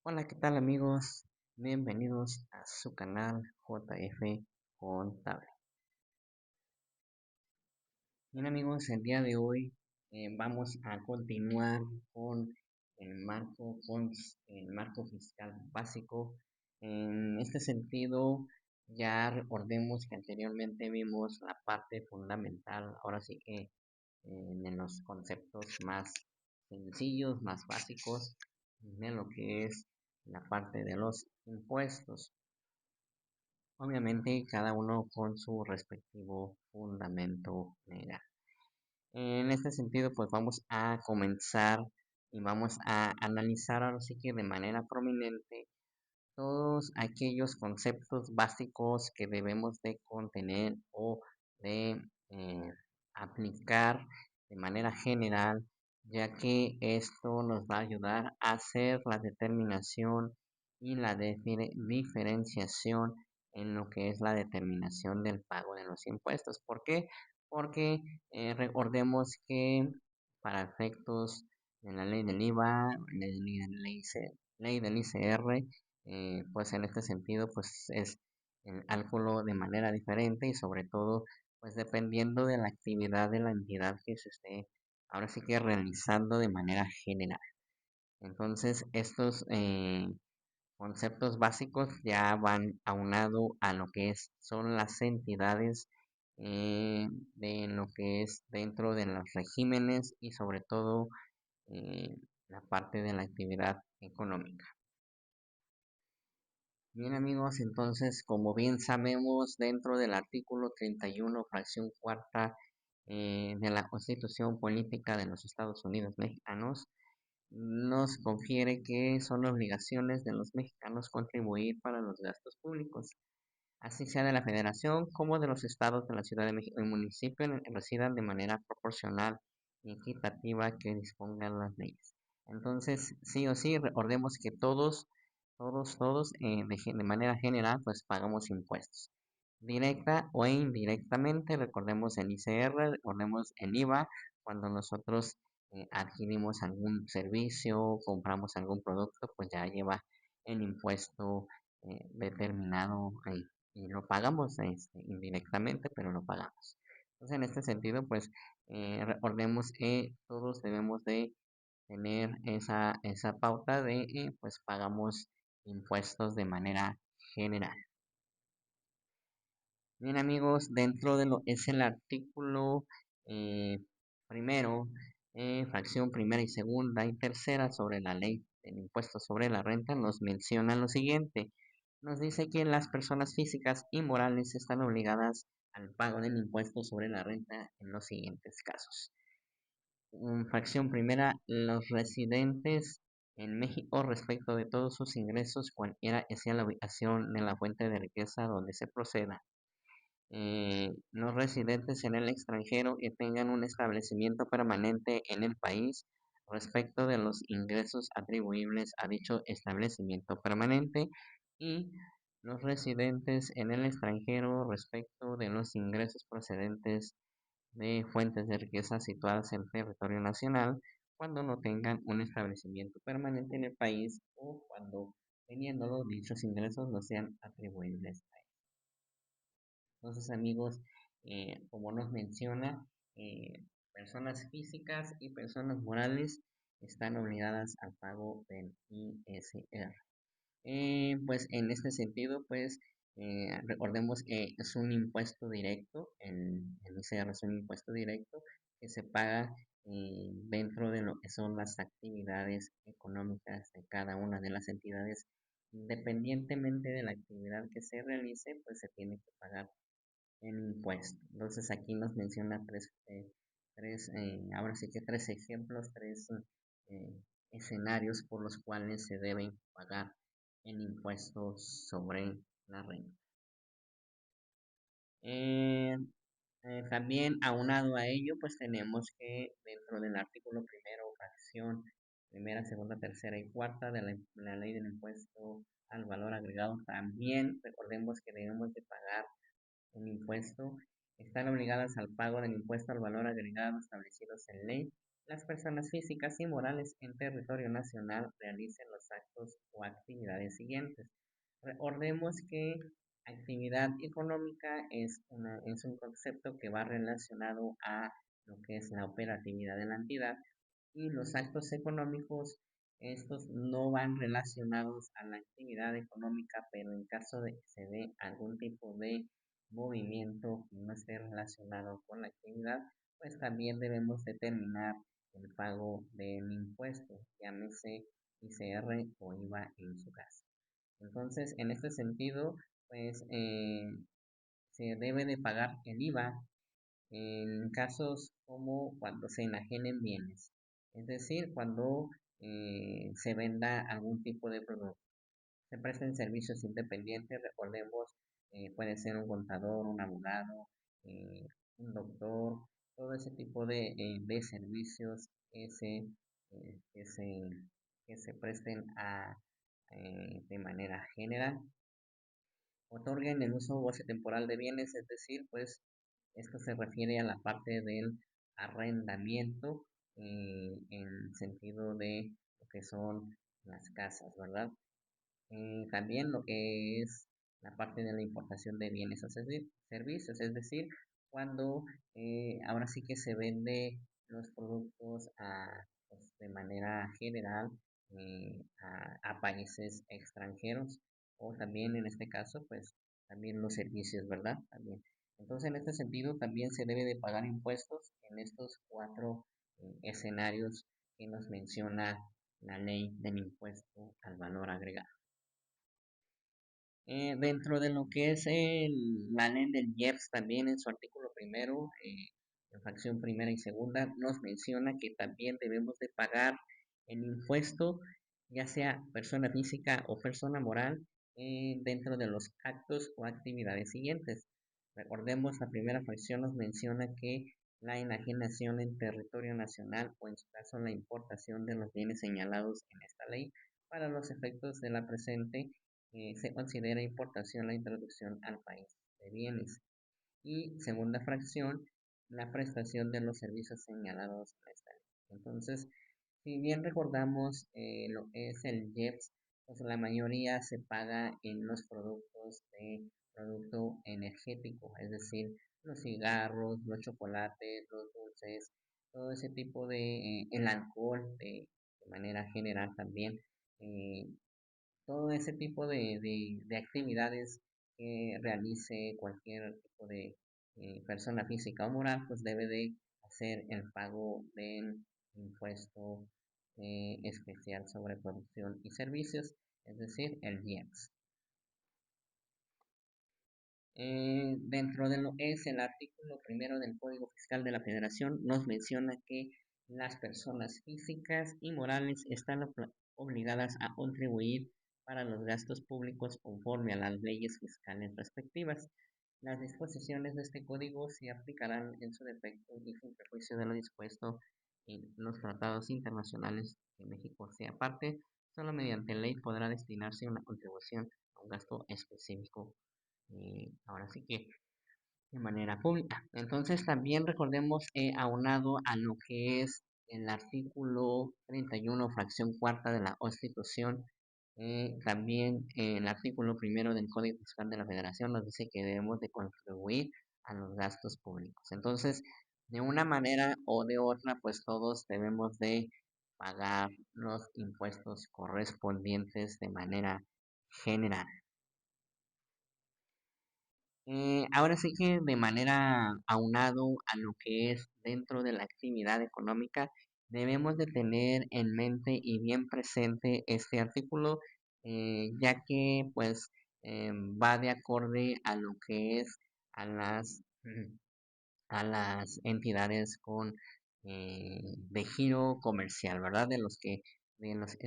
Hola, ¿qué tal amigos? Bienvenidos a su canal JF Contable. Bien amigos, el día de hoy vamos a continuar con el marco fiscal básico. En este sentido, ya recordemos que anteriormente vimos la parte fundamental, ahora sí que en los conceptos más sencillos, más básicos de lo que es la parte de los impuestos. Obviamente cada uno con su respectivo fundamento legal. En este sentido, pues vamos a comenzar y vamos a analizar ahora sí que de manera prominente todos aquellos conceptos básicos que debemos de contener o de eh, aplicar de manera general, ya que esto nos va a ayudar a hacer la determinación y la diferenciación en lo que es la determinación del pago de los impuestos. ¿Por qué? Porque recordemos que para efectos de la ley del IVA, ley del ICR, pues en este sentido pues es el cálculo de manera diferente y sobre todo pues dependiendo de la actividad de la entidad que se esté ahora sí que realizando de manera general. Entonces estos conceptos básicos ya van aunado a lo que son las entidades de lo que es dentro de los regímenes y sobre todo la parte de la actividad económica. Bien amigos, entonces como bien sabemos, dentro del artículo 31, fracción cuarta de la Constitución Política de los Estados Unidos Mexicanos, nos confiere que son obligaciones de los mexicanos contribuir para los gastos públicos, así sea de la Federación como de los estados de la Ciudad de México y municipio en el que residan de manera proporcional y equitativa que dispongan las leyes. Entonces, sí o sí, recordemos que todos, de manera general, pues pagamos impuestos. Directa o indirectamente, recordemos el ICR, recordemos el IVA, cuando nosotros adquirimos algún servicio, compramos algún producto, pues ya lleva el impuesto determinado y lo pagamos indirectamente, pero lo pagamos. Entonces, en este sentido, pues recordemos que todos debemos de tener esa pauta de, pues pagamos impuestos de manera general. Bien amigos, dentro de lo es el artículo eh, primero, fracción primera y segunda y tercera sobre la ley del impuesto sobre la renta, nos menciona lo siguiente. Nos dice que las personas físicas y morales están obligadas al pago del impuesto sobre la renta en los siguientes casos. Fracción primera, los residentes en México respecto de todos sus ingresos, cualquiera sea la ubicación de la fuente de riqueza donde se proceda. Los residentes en el extranjero que tengan un establecimiento permanente en el país respecto de los ingresos atribuibles a dicho establecimiento permanente y los residentes en el extranjero respecto de los ingresos procedentes de fuentes de riqueza situadas en territorio nacional cuando no tengan un establecimiento permanente en el país o cuando teniéndolo dichos ingresos no sean atribuibles. Entonces, amigos, como nos menciona, personas físicas y personas morales están obligadas al pago del ISR. Pues en este sentido, pues recordemos que es un impuesto directo, el ISR es un impuesto directo que se paga dentro de lo que son las actividades económicas de cada una de las entidades. Independientemente de la actividad que se realice, pues se tiene que pagar el impuesto. Entonces aquí nos menciona ahora sí que tres ejemplos, eh, escenarios por los cuales se deben pagar el impuesto sobre la renta. Eh, También aunado a ello, pues tenemos que dentro del artículo primero, fracción primera, segunda, tercera y cuarta de la ley del impuesto al valor agregado, también recordemos que debemos de pagar un impuesto, están obligadas al pago del impuesto al valor agregado establecidos en ley las personas físicas y morales en territorio nacional realicen los actos o actividades siguientes. Recordemos que actividad económica es un concepto que va relacionado a lo que es la operatividad de la entidad y los actos económicos, estos no van relacionados a la actividad económica, pero en caso de que se dé algún tipo de movimiento que no esté relacionado con la actividad, pues también debemos determinar el pago del impuesto, llámese ICR o IVA en su caso. Entonces, en este sentido, pues se debe de pagar el IVA en casos como cuando se enajenen bienes, es decir, cuando se venda algún tipo de producto. Se presten servicios independientes, recordemos, puede ser un contador, un abogado, eh, un doctor, todo ese tipo de servicios que eh, que se, que se presten de manera general. Otorguen el uso o goce temporal de bienes, es decir, pues esto se refiere a la parte del arrendamiento en sentido de lo que son las casas, ¿verdad? También lo que es la parte de la importación de bienes o servicios, es decir, cuando ahora sí que se vende los productos pues, de manera general a países extranjeros o también en este caso, pues también los servicios, ¿verdad? También. Entonces, en este sentido, también se debe de pagar impuestos en estos cuatro escenarios que nos menciona la ley del impuesto al valor agregado. Dentro de lo que es la ley del IEPS, también en su artículo primero, en fracción primera y segunda, nos menciona que también debemos de pagar el impuesto, ya sea persona física o persona moral, dentro de los actos o actividades siguientes. Recordemos, la primera fracción nos menciona que la enajenación en territorio nacional o en su caso la importación de los bienes señalados en esta ley para los efectos de la presente se considera importación la introducción al país de bienes. Y segunda fracción, la prestación de los servicios señalados en esta ley. Entonces, si bien recordamos lo que es el IEPS, pues la mayoría se paga en los productos de producto energético, es decir, los cigarros, los chocolates, los dulces, todo ese tipo el alcohol de manera general también. eh, Todo ese tipo de actividades que realice cualquier tipo de persona física o moral, pues debe de hacer el pago del impuesto especial sobre producción y servicios, es decir, el IEPS. Dentro de lo que es el artículo primero del Código Fiscal de la Federación, nos menciona que las personas físicas y morales están obligadas a contribuir para los gastos públicos conforme a las leyes fiscales respectivas. Las disposiciones de este código se aplicarán en su defecto y sin perjuicio de lo dispuesto en los tratados internacionales que México sea parte, solo mediante ley podrá destinarse una contribución a un gasto específico ahora sí que de manera pública. Entonces también recordemos, aunado a lo que es el artículo 31 fracción cuarta de la Constitución, también el artículo primero del Código Fiscal de la Federación nos dice que debemos de contribuir a los gastos públicos. Entonces, de una manera o de otra, pues todos debemos de pagar los impuestos correspondientes de manera general. Ahora sí que de manera aunado a lo que es dentro de la actividad económica, debemos de tener en mente y bien presente este artículo, ya que pues va de acorde a lo que es a las entidades de giro comercial, ¿verdad? De los que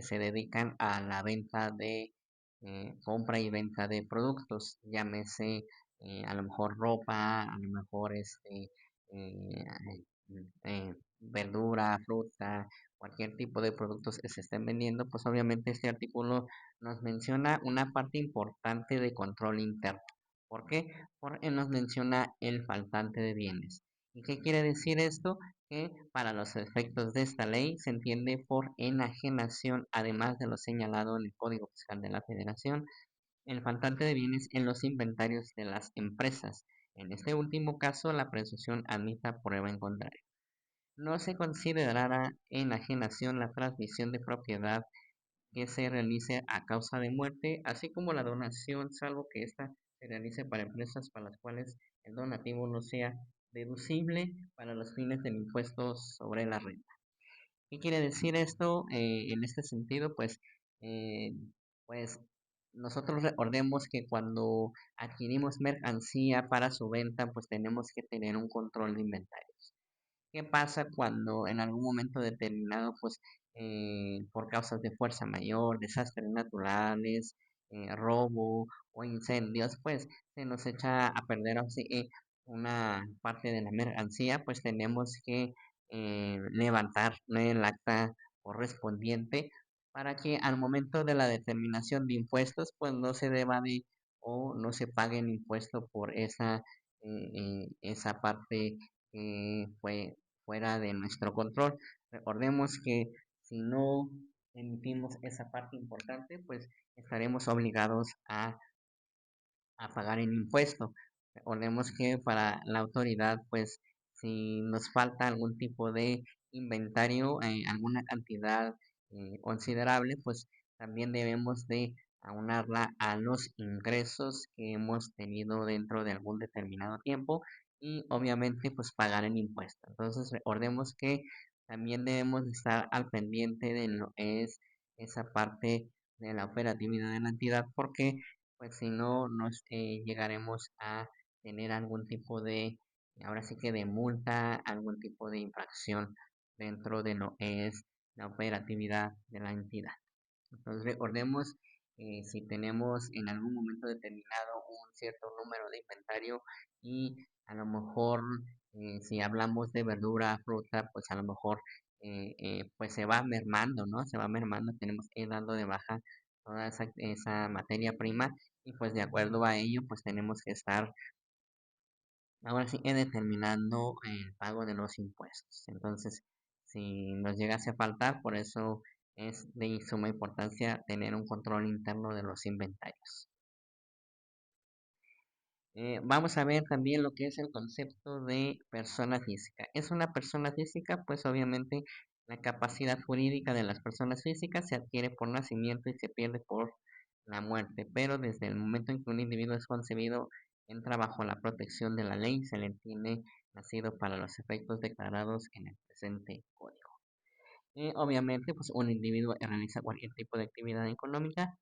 se dedican a la venta de compra y venta de productos, llámese a lo mejor ropa, a lo mejor eh, verdura, fruta, cualquier tipo de productos que se estén vendiendo, pues obviamente este artículo nos menciona una parte importante de control interno. ¿Por qué? Porque nos menciona el faltante de bienes. ¿Y qué quiere decir esto? Que para los efectos de esta ley se entiende por enajenación, además de lo señalado en el Código Fiscal de la Federación, el faltante de bienes en los inventarios de las empresas. En este último caso, la presunción admita prueba en contrario. No se considerará enajenación la transmisión de propiedad que se realice a causa de muerte, así como la donación, salvo que ésta se realice para empresas para las cuales el donativo no sea deducible para los fines del impuesto sobre la renta. ¿Qué quiere decir esto? En este sentido, eh, pues nosotros recordemos que cuando adquirimos mercancía para su venta, pues tenemos que tener un control de inventario. ¿Qué pasa cuando en algún momento determinado, por causas de fuerza mayor, desastres naturales, robo o incendios, pues se nos echa a perder así, una parte de la mercancía? Pues tenemos que levantar, ¿no?, el acta correspondiente para que al momento de la determinación de impuestos, pues no se deba de o no se pague el impuesto por esa parte que fue fuera de nuestro control. Recordemos que si no emitimos esa parte importante, pues estaremos obligados a pagar el impuesto. Recordemos que para la autoridad, pues si nos falta algún tipo de inventario, alguna cantidad considerable, pues también debemos de aunarla a los ingresos que hemos tenido dentro de algún determinado tiempo y obviamente pues pagar el impuesto. Entonces recordemos que también debemos de estar al pendiente de lo que es esa parte de la operatividad de la entidad, porque pues si no nos llegaremos a tener algún tipo de, ahora sí que de multa, algún tipo de infracción dentro de lo que es la operatividad de la entidad. Entonces recordemos, si tenemos en algún momento determinado un cierto número de inventario y a lo mejor si hablamos de verdura, fruta, pues a lo mejor pues se va mermando, ¿no? Se va mermando, tenemos que ir dando de baja toda esa materia prima y pues de acuerdo a ello pues tenemos que estar ahora sí que determinando el pago de los impuestos. Entonces, si nos llegase a faltar, por eso es de suma importancia tener un control interno de los inventarios. Vamos a ver también lo que es el concepto de persona física. ¿Es una persona física? Pues obviamente la capacidad jurídica de las personas físicas se adquiere por nacimiento y se pierde por la muerte, pero desde el momento en que un individuo es concebido, entra bajo la protección de la ley, se le entiende nacido para los efectos declarados en el presente código. Obviamente, pues un individuo realiza cualquier tipo de actividad económica,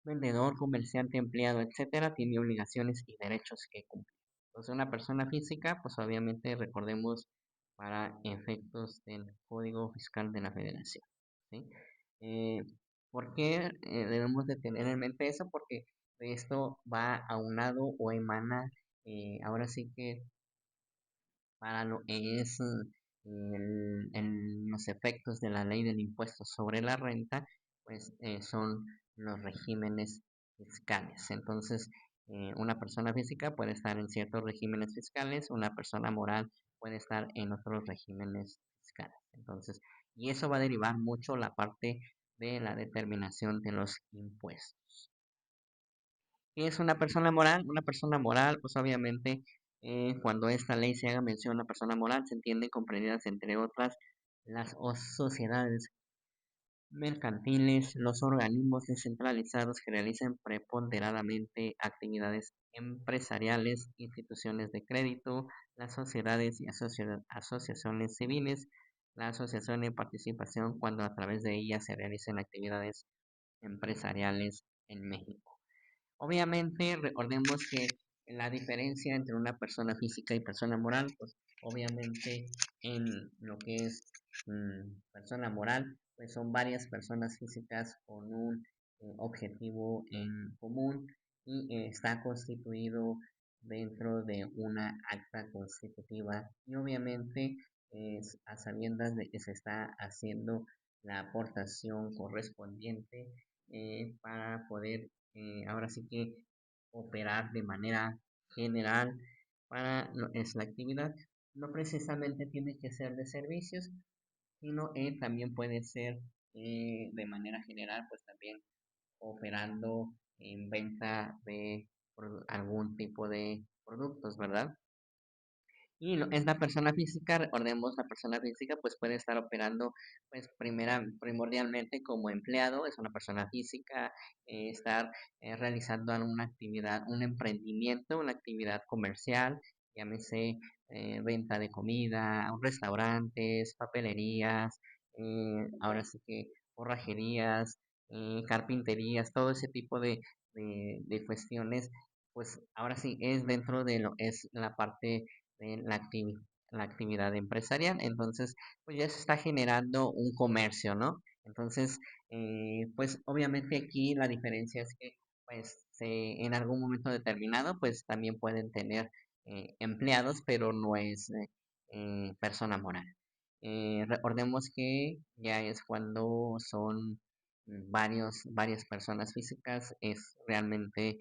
vendedor, comerciante, empleado, etcétera, tiene obligaciones y derechos que cumplir. Entonces, una persona física, pues obviamente recordemos para efectos del Código Fiscal de la Federación, ¿sí? Eh, ¿Por qué debemos de tener en mente eso? Porque esto va aunado o emana, ahora sí que para lo que es los efectos de la ley del impuesto sobre la renta, pues son los regímenes fiscales. Entonces, una persona física puede estar en ciertos regímenes fiscales, una persona moral puede estar en otros regímenes fiscales. Entonces, y eso va a derivar mucho la parte de la determinación de los impuestos. ¿Qué es una persona moral? Una persona moral, pues obviamente, cuando esta ley se haga mención a una persona moral, se entiende comprendidas entre otras las sociedades mercantiles, los organismos descentralizados que realizan preponderadamente actividades empresariales, instituciones de crédito, las sociedades y asociaciones civiles, la asociación de participación cuando a través de ellas se realizan actividades empresariales en México. Obviamente, recordemos que la diferencia entre una persona física y persona moral, pues obviamente en lo que es persona moral, pues son varias personas físicas con un objetivo en común y está constituido dentro de una acta constitutiva y obviamente es a sabiendas de que se está haciendo la aportación correspondiente para poder ahora sí que operar de manera general para lo es la actividad. No precisamente tiene que ser de servicios, sino también puede ser de manera general, pues también operando en venta de algún tipo de productos, ¿verdad? Y es la persona física, recordemos, la persona física pues puede estar operando pues primordialmente como empleado, es una persona física, estar realizando alguna actividad, un emprendimiento, una actividad comercial, llámese venta de comida, restaurantes, papelerías, ahora sí que forrajerías, carpinterías, todo ese tipo de cuestiones, pues ahora sí es dentro de lo es la parte de la actividad empresarial. Entonces, pues ya se está generando un comercio, ¿no? Entonces, pues obviamente aquí la diferencia es que, pues, en algún momento determinado, pues también pueden tener empleados, pero no es persona moral. Recordemos que ya es cuando son varias personas físicas, es realmente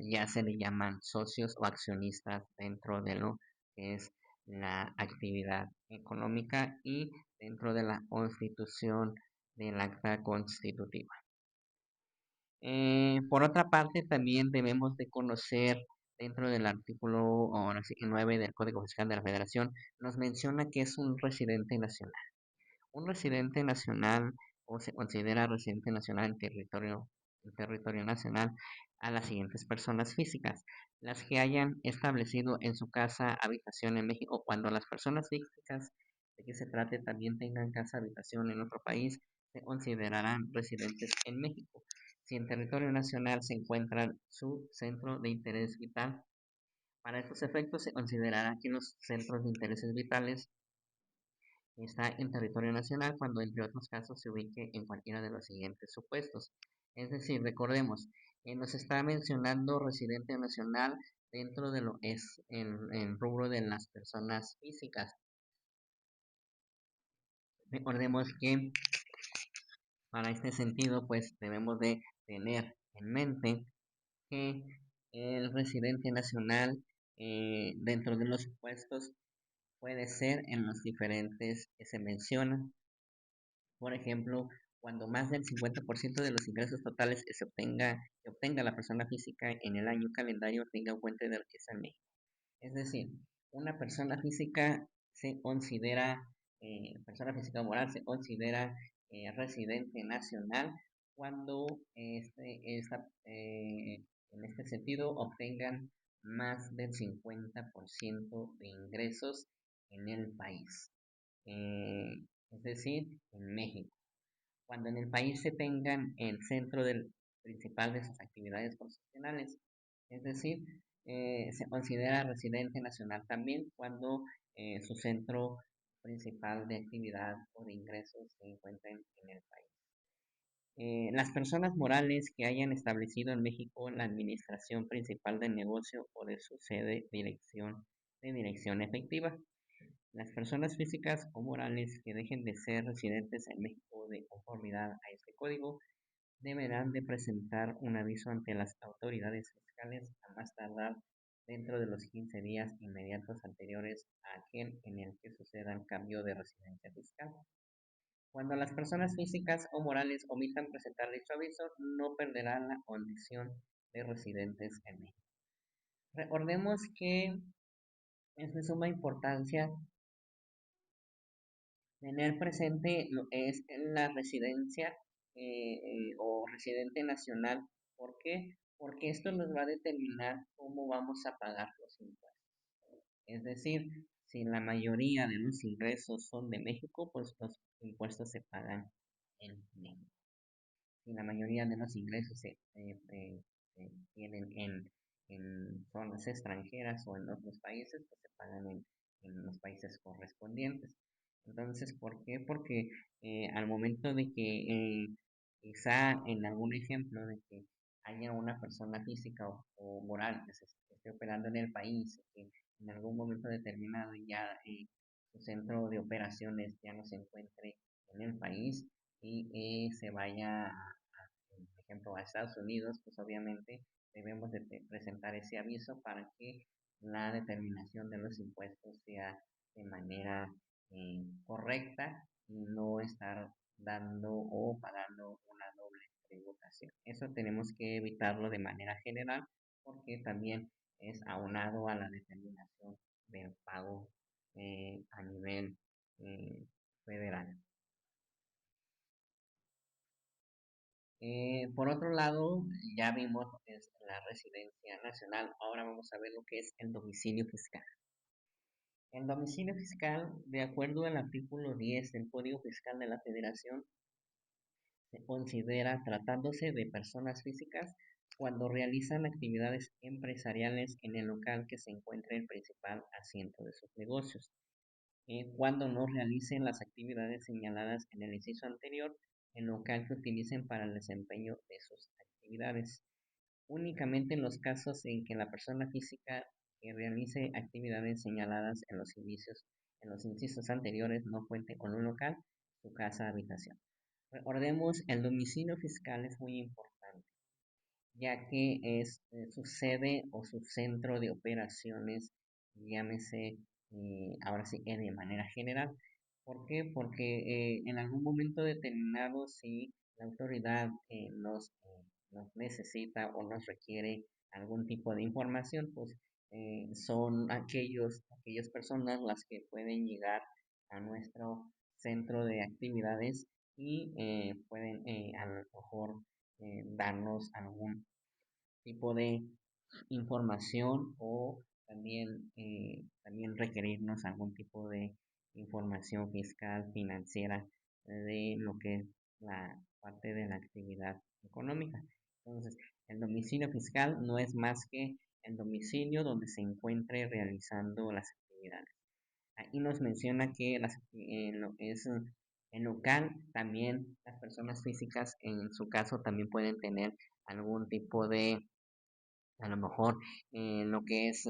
ya se le llaman socios o accionistas dentro de lo que es la actividad económica y dentro de la constitución del acta constitutiva. Por otra parte, también debemos de conocer dentro del artículo ahora sí, 9 del Código Fiscal de la Federación, nos menciona que es un residente nacional. Un residente nacional o se considera residente nacional en territorio nacional a las siguientes personas físicas, las que hayan establecido en su casa habitación en México, cuando las personas físicas de que se trate también tengan casa habitación en otro país, se considerarán residentes en México. Si en territorio nacional se encuentra su centro de interés vital, para estos efectos se considerará que los centros de intereses vitales está en territorio nacional cuando, entre otros casos, se ubique en cualquiera de los siguientes supuestos. Es decir, recordemos, nos está mencionando residente nacional dentro de lo es el rubro de las personas físicas. Recordemos que para este sentido, pues debemos de tener en mente que el residente nacional dentro de los supuestos puede ser en los diferentes que se mencionan. Por ejemplo, cuando más del 50% de los ingresos totales que obtenga la persona física en el año calendario tenga fuente de riqueza en México. Es decir, una persona física se considera, persona física o moral se considera residente nacional cuando en este sentido obtengan más del 50% de ingresos en el país. Es decir, en México. Cuando en el país se tengan el centro del principal de sus actividades profesionales, es decir, se considera residente nacional también cuando su centro principal de actividad o de ingresos se encuentra en el país. Las personas morales que hayan establecido en México la administración principal del negocio o de su sede de dirección efectiva. Las personas físicas o morales que dejen de ser residentes en México de conformidad a este código deberán de presentar un aviso ante las autoridades fiscales a más tardar dentro de los 15 días inmediatos anteriores a aquel en el que suceda el cambio de residencia fiscal. Cuando las personas físicas o morales omitan presentar dicho aviso, no perderán la condición de residentes en México. Recordemos que es de suma importancia tener presente lo que es la residencia o residente nacional. ¿Por qué? Porque esto nos va a determinar cómo vamos a pagar los impuestos. Es decir, si la mayoría de los ingresos son de México, pues los impuestos se pagan en México. Si la mayoría de los ingresos se tienen en zonas extranjeras o en otros países, pues se pagan en los países correspondientes. Entonces, ¿por qué? Porque al momento de que quizá en algún ejemplo de que haya una persona física o moral que se esté operando en el país, que en algún momento determinado ya su centro de operaciones ya no se encuentre en el país y se vaya por ejemplo, a Estados Unidos, pues obviamente debemos de presentar ese aviso para que la determinación de los impuestos sea de manera correcta y no estar dando o pagando una doble tributación. Eso tenemos que evitarlo de manera general porque también es aunado a la determinación del pago a nivel eh, federal. Por otro lado, ya vimos la residencia nacional, ahora vamos a ver lo que es el domicilio fiscal. El domicilio fiscal, de acuerdo al artículo 10 del Código Fiscal de la Federación, se considera tratándose de personas físicas cuando realizan actividades empresariales en el local que se encuentra el principal asiento de sus negocios. Cuando no realicen las actividades señaladas en el inciso anterior, el local que utilicen para el desempeño de sus actividades. Únicamente en los casos en que la persona física que realice actividades señaladas en los incisos anteriores no cuente con un local, su casa habitación. Recordemos, el domicilio fiscal es muy importante, ya que es su sede o su centro de operaciones, llámese ahora sí que de manera general. ¿Por qué? Porque en algún momento determinado, si la autoridad nos necesita o nos requiere algún tipo de información, pues son aquellas personas las que pueden llegar a nuestro centro de actividades y pueden a lo mejor darnos algún tipo de información o también requerirnos algún tipo de información fiscal, financiera, de lo que es la parte de la actividad económica. Entonces, el domicilio fiscal no es más que el domicilio donde se encuentre realizando las actividades. Aquí nos menciona que lo que es el local, también las personas físicas en su caso también pueden tener algún tipo de a lo mejor lo que es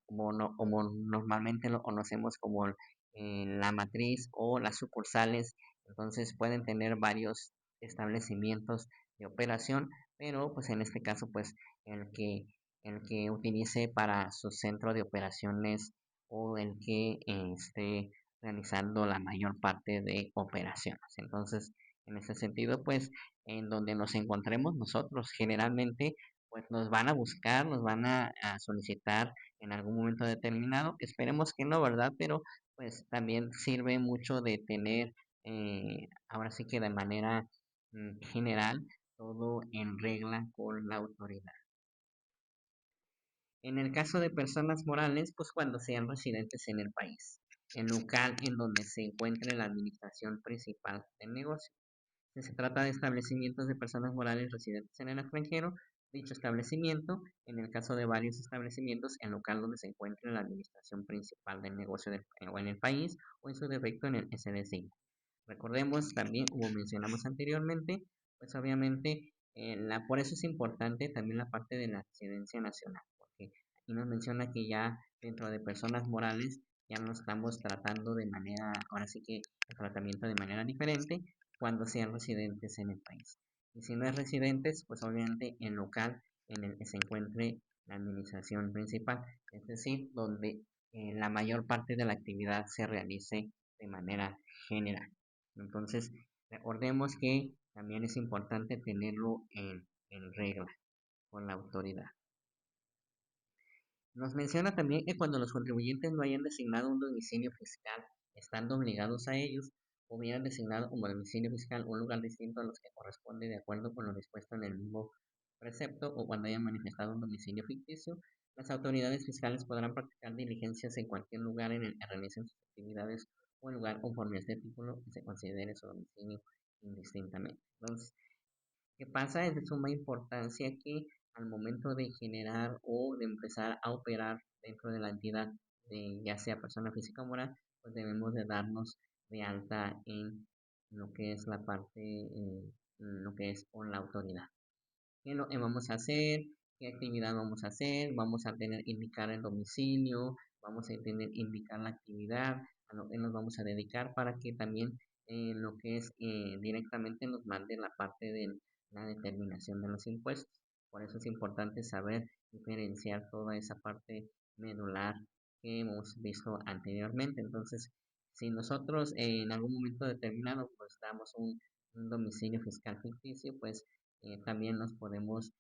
como normalmente lo conocemos como la matriz o las sucursales, entonces pueden tener varios establecimientos de operación, pero pues en este caso pues el que el que utilice para su centro de operaciones o el que esté realizando la mayor parte de operaciones. Entonces, en ese sentido, pues en donde nos encontremos nosotros generalmente pues nos van a buscar, nos van a solicitar en algún momento determinado. Esperemos que no, ¿verdad? Pero pues también sirve mucho de tener, ahora sí que de manera general, todo en regla con la autoridad. En el caso de personas morales, pues cuando sean residentes en el país, el local en donde se encuentre la administración principal del negocio. Si se trata de establecimientos de personas morales residentes en el extranjero, dicho establecimiento, en el caso de varios establecimientos, el local donde se encuentre la administración principal del negocio o en el país o en su defecto en el SDC. Recordemos también, como mencionamos anteriormente, pues obviamente por eso es importante también la parte de la residencia nacional, porque aquí nos menciona que ya dentro de personas morales ya no estamos tratando de manera, ahora sí que el tratamiento de manera diferente cuando sean residentes en el país. Y si no es residentes, pues obviamente el local en el que se encuentre la administración principal, es decir, donde la mayor parte de la actividad se realice de manera general. Entonces, recordemos que también es importante tenerlo en regla con la autoridad. Nos menciona también que cuando los contribuyentes no hayan designado un domicilio fiscal, estando obligados a ellos, o hubieran designado como domicilio fiscal un lugar distinto a los que corresponde de acuerdo con lo dispuesto en el mismo precepto, o cuando hayan manifestado un domicilio ficticio, las autoridades fiscales podrán practicar diligencias en cualquier lugar en el que realicen sus actividades o en lugar conforme a este título que se considere su domicilio indistintamente. Entonces, ¿qué pasa? Es de suma importancia que al momento de generar o de empezar a operar dentro de la entidad, ya sea persona física o moral, pues debemos de darnos de alta en lo que es la parte, lo que es con la autoridad. ¿Qué lo que vamos a hacer? ¿Qué actividad vamos a hacer? Vamos a tener indicar el domicilio, vamos a tener indicar la actividad, a lo que nos vamos a dedicar para que también lo que es directamente nos mande la parte de la determinación de los impuestos. Por eso es importante saber diferenciar toda esa parte medular que hemos visto anteriormente. Entonces, si nosotros en algún momento determinado pues damos un domicilio fiscal ficticio, pues también nos podemos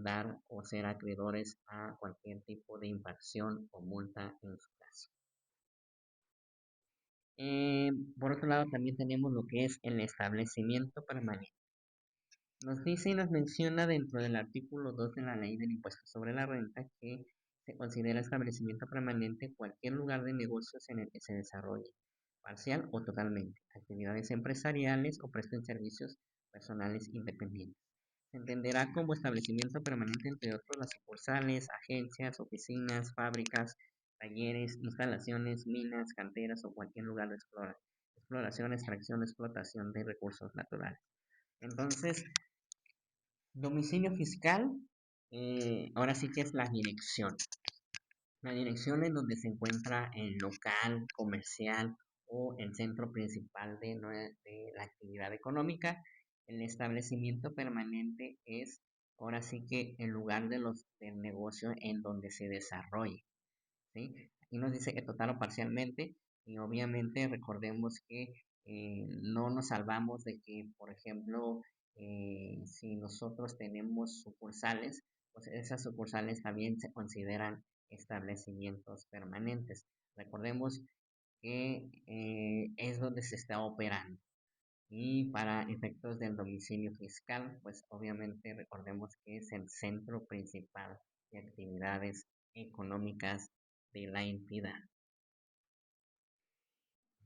dar o ser acreedores a cualquier tipo de infracción o multa en su caso. Eh, por otro lado, también tenemos lo que es el establecimiento permanente. Nos dice y nos menciona dentro del artículo 2 de la Ley del Impuesto sobre la Renta que se considera establecimiento permanente cualquier lugar de negocios en el que se desarrolle, parcial o totalmente, actividades empresariales o presten servicios personales independientes. Se entenderá como establecimiento permanente, entre otros, las sucursales, agencias, oficinas, fábricas, talleres, instalaciones, minas, canteras o cualquier lugar de exploración, extracción, explotación de recursos naturales. Entonces, domicilio fiscal, ahora sí que es la dirección. La dirección en donde se encuentra el local comercial o el centro principal de la actividad económica. El establecimiento permanente es ahora sí que el lugar del negocio en donde se desarrolla. ¿Sí? Aquí nos dice que total o parcialmente, y obviamente recordemos que no nos salvamos de que, por ejemplo, si nosotros tenemos sucursales, pues esas sucursales también se consideran establecimientos permanentes. Recordemos que es donde se está operando. Y para efectos del domicilio fiscal, pues obviamente recordemos que es el centro principal de actividades económicas de la entidad.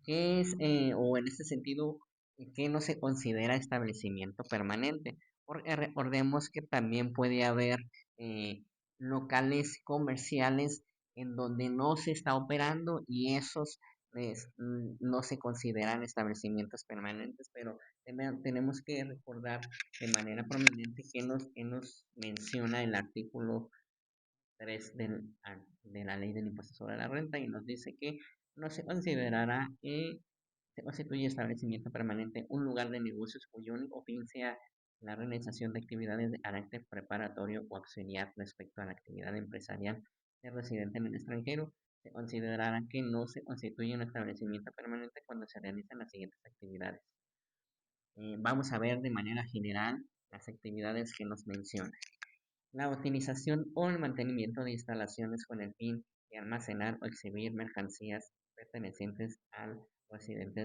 ¿Qué es, o en este sentido, qué no se considera establecimiento permanente? Porque recordemos que también puede haber eh, locales comerciales en donde no se está operando y esos no se consideran establecimientos permanentes, pero tenemos que recordar de manera prominente que nos menciona el artículo 3 de la ley del impuesto sobre la renta y nos dice que no se considerará se constituye establecimiento permanente un lugar de negocios cuyo único fin sea la realización de actividades de carácter preparatorio o auxiliar respecto a la actividad empresarial de residente en el extranjero. Se considerará que no se constituye un establecimiento permanente cuando se realizan las siguientes actividades. Vamos a ver de manera general las actividades que nos menciona. La utilización o el mantenimiento de instalaciones con el fin de almacenar o exhibir mercancías pertenecientes al residente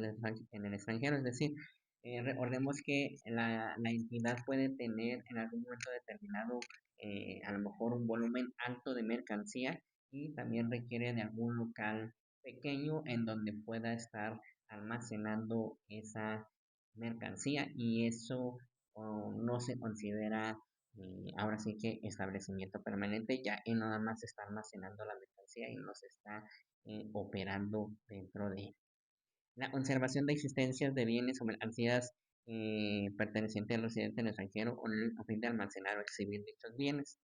en el extranjero. Es decir, recordemos que la entidad puede tener en algún momento determinado a lo mejor un volumen alto de mercancía y también requiere de algún local pequeño en donde pueda estar almacenando esa mercancía y eso no se considera ahora sí que establecimiento permanente, ya que nada más se está almacenando la mercancía y no se está operando dentro de él. La conservación de existencias de bienes o mercancías pertenecientes al residente en el extranjero con el fin de almacenar o exhibir dichos bienes.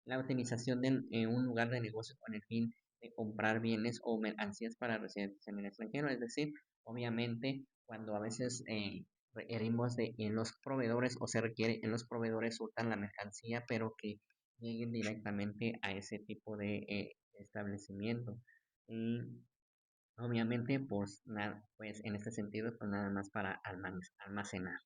La utilización de un lugar de negocio con el fin de comprar bienes o mercancías para residentes en el extranjero. Es decir, obviamente, cuando a veces requerimos de en los proveedores o se requiere en los proveedores surtan la mercancía, pero que lleguen directamente a ese tipo de establecimiento. Y obviamente, pues, pues en este sentido, pues nada más para almacenar.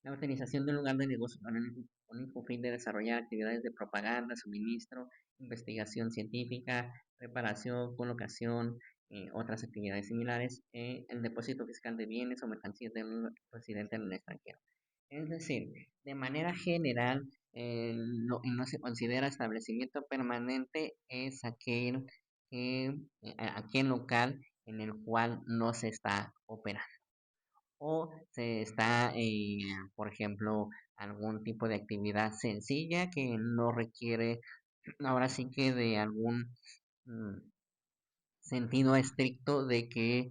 La utilización de un lugar de negocio con el único fin de desarrollar actividades de propaganda, suministro, investigación científica, preparación, colocación, otras actividades similares, el depósito fiscal de bienes o mercancías del residente en el extranjero. Es decir, de manera general, lo que no se considera establecimiento permanente es aquel local en el cual no se está operando o se está, por ejemplo, algún tipo de actividad sencilla que no requiere, ahora sí que de algún mm, sentido estricto de que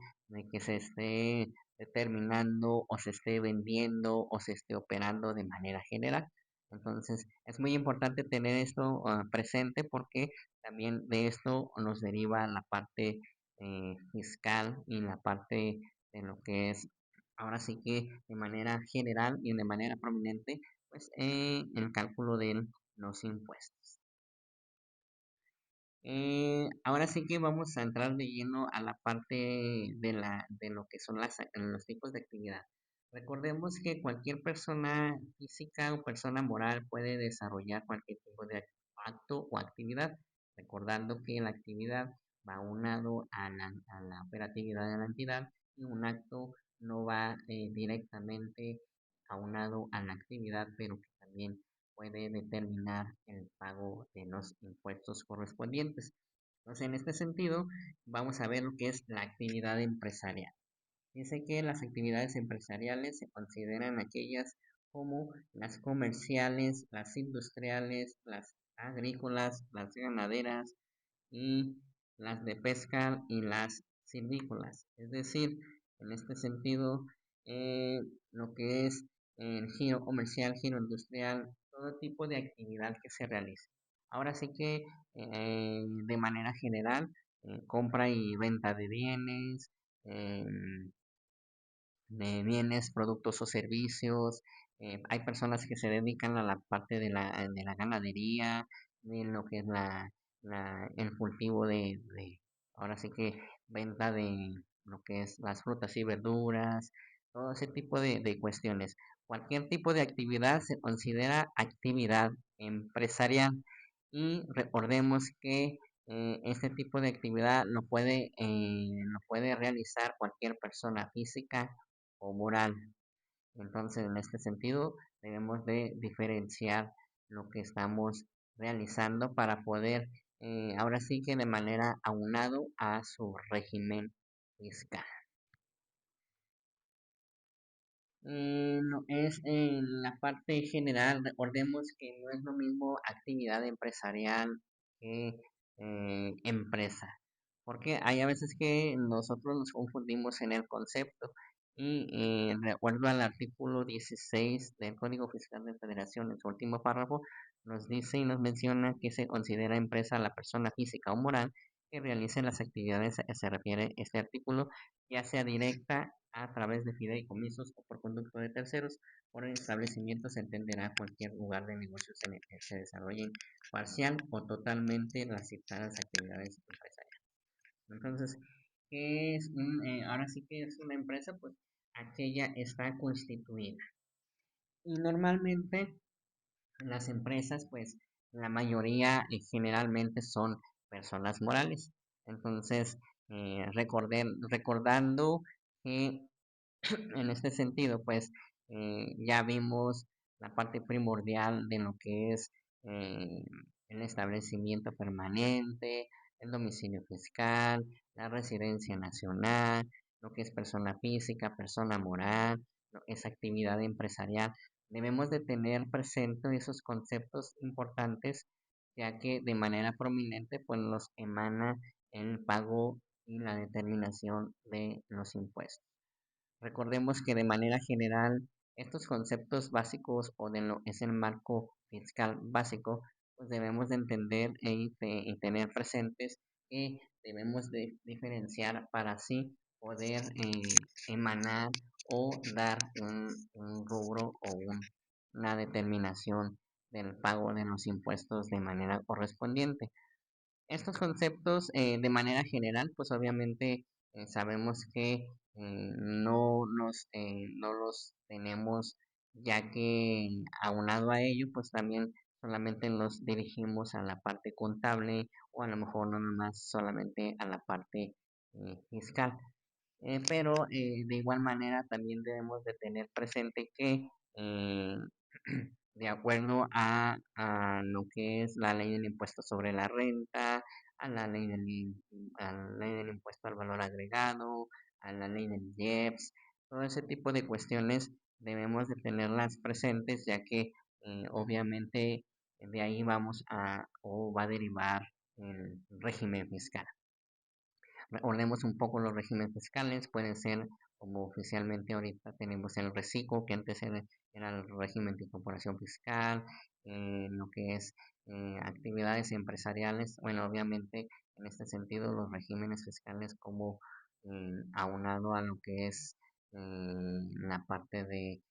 se esté determinando o se esté vendiendo o se esté operando de manera general. Entonces, es muy importante tener esto presente porque también de esto nos deriva la parte fiscal y la parte de lo que es, ahora sí que de manera general y de manera prominente, pues el cálculo de los impuestos. Ahora sí que vamos a entrar de lleno a la parte de lo que son los tipos de actividad. Recordemos que cualquier persona física o persona moral puede desarrollar cualquier tipo de acto o actividad, recordando que la actividad va unado a la operatividad de la entidad y un acto no va directamente aunado a la actividad, pero que también puede determinar el pago de los impuestos correspondientes. Entonces, en este sentido, vamos a ver lo que es la actividad empresarial. Dice que las actividades empresariales se consideran aquellas como las comerciales, las industriales, las agrícolas, las ganaderas y las de pesca y las silvícolas. Es decir, en este sentido, lo que es el giro comercial, giro industrial, todo tipo de actividad que se realice. Ahora sí que de manera general, compra y venta de bienes, productos o servicios. Hay personas que se dedican a la parte de la ganadería, de lo que es el cultivo ahora sí que venta de lo que es las frutas y verduras, todo ese tipo de cuestiones. Cualquier tipo de actividad se considera actividad empresarial y recordemos que este tipo de actividad lo puede realizar cualquier persona física o moral. Entonces, en este sentido, debemos de diferenciar lo que estamos realizando para poder, ahora sí que de manera aunado a su régimen fiscal. No, es en la parte general, recordemos que no es lo mismo actividad empresarial que empresa, porque hay a veces que nosotros nos confundimos en el concepto y de acuerdo al artículo 16 del Código Fiscal de la Federación, en su último párrafo, nos dice y nos menciona que se considera empresa la persona física o moral que realice las actividades a que se refiere este artículo, ya sea directa a través de fideicomisos o por conducto de terceros. Por el establecimiento se entenderá cualquier lugar de negocios en el que se desarrollen parcial o totalmente las citadas actividades empresariales. Entonces, ahora sí que es una empresa? Pues aquella está constituida. Y normalmente las empresas, pues la mayoría generalmente son personas morales. Entonces, recordando que en este sentido, pues ya vimos la parte primordial de lo que es eh, el establecimiento permanente, el domicilio fiscal, la residencia nacional, lo que es persona física, persona moral, lo que es actividad empresarial. Debemos de tener presente esos conceptos importantes, ya que de manera prominente pues nos emana el pago y la determinación de los impuestos. Recordemos que de manera general estos conceptos básicos o de lo que es el marco fiscal básico, pues debemos de entender y tener presentes que debemos de diferenciar para así poder emanar o dar un rubro o una determinación del pago de los impuestos de manera correspondiente. Estos conceptos, de manera general, pues obviamente sabemos que no los tenemos, ya que aunado a ello, pues también solamente nos dirigimos a la parte contable o a lo mejor no nomás solamente a la parte fiscal. Pero de igual manera también debemos de tener presente que eh, de acuerdo a lo que es la ley del impuesto sobre la renta, a la ley a la ley del impuesto al valor agregado, a la ley del IEPS, todo ese tipo de cuestiones debemos de tenerlas presentes, ya que obviamente de ahí vamos a o va a derivar el régimen fiscal. Recordemos un poco los regímenes fiscales, pueden ser como oficialmente ahorita tenemos el reciclo, que antes era el régimen de incorporación fiscal, lo que es actividades empresariales, bueno, obviamente en este sentido los regímenes fiscales como aunado a lo que es la parte de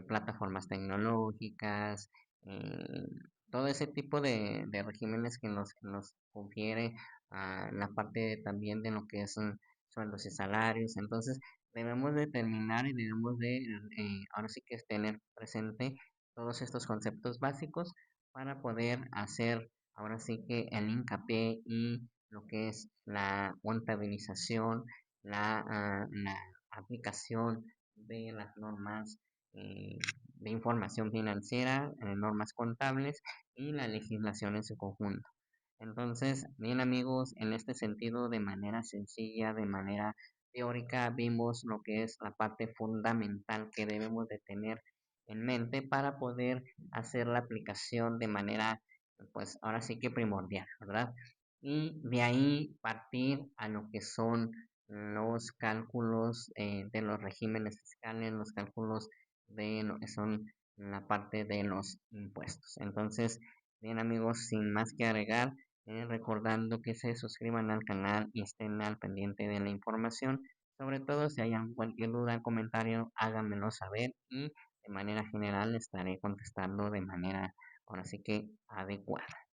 plataformas tecnológicas, todo ese tipo de regímenes que nos confiere la parte también de lo que son sueldos y salarios. Entonces, debemos determinar y debemos de, ahora sí que es tener presente todos estos conceptos básicos para poder hacer, ahora sí que el hincapié y lo que es la contabilización, la aplicación de las normas eh, de información financiera, normas contables y la legislación en su conjunto. Entonces, bien amigos, en este sentido, de manera sencilla, de manera teórica, vimos lo que es la parte fundamental que debemos de tener en mente para poder hacer la aplicación de manera, pues ahora sí que primordial, ¿verdad? Y de ahí partir a lo que son los cálculos de los regímenes fiscales, los cálculos de lo que son la parte de los impuestos. Entonces, bien amigos, sin más que agregar, recordando que se suscriban al canal y estén al pendiente de la información. Sobre todo, si hay cualquier duda, comentario, háganmelo saber y de manera general estaré contestando de manera, ahora sí que adecuada.